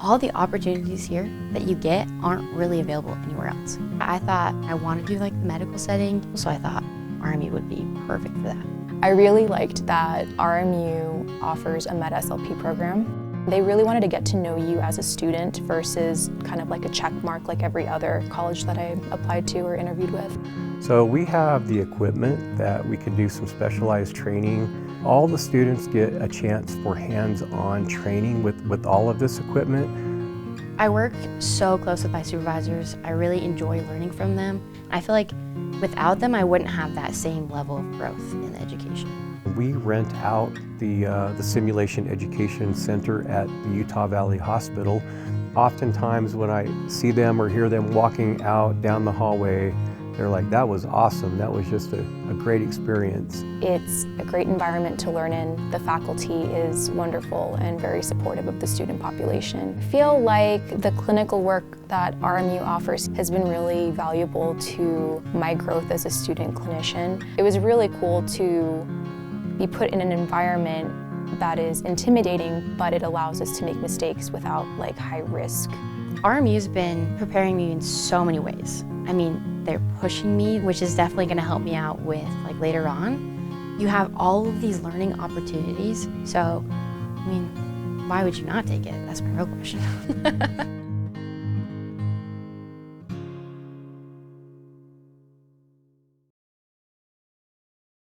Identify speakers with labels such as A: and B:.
A: all the opportunities here that you get aren't really available anywhere else. I thought I wanted to do like the medical setting, so I thought RMU would be perfect for that.
B: I really liked that RMU offers a Med-SLP program. They really wanted to get to know you as a student versus kind of like a check mark like every other college that I applied to or interviewed with.
C: So we have the equipment that we can do some specialized training. All the students get a chance for hands-on training with all of this equipment.
A: I work so close with my supervisors. I really enjoy learning from them. I feel like without them, I wouldn't have that same level of growth in the education.
C: We rent out the Simulation Education Center at the Utah Valley Hospital. Oftentimes when I see them or hear them walking out down the hallway, they're like, that was awesome. That was just a great experience.
B: It's a great environment to learn in. The faculty is wonderful and very supportive of the student population. I feel like the clinical work that RMU offers has been really valuable to my growth as a student clinician. It was really cool to be put in an environment that is intimidating, but it allows us to make mistakes without like high risk.
A: RMU's been preparing me in so many ways. I mean, they're pushing me, which is definitely going to help me out with like later on. You have all of these learning opportunities, so I mean, why would you not take it? That's my real question.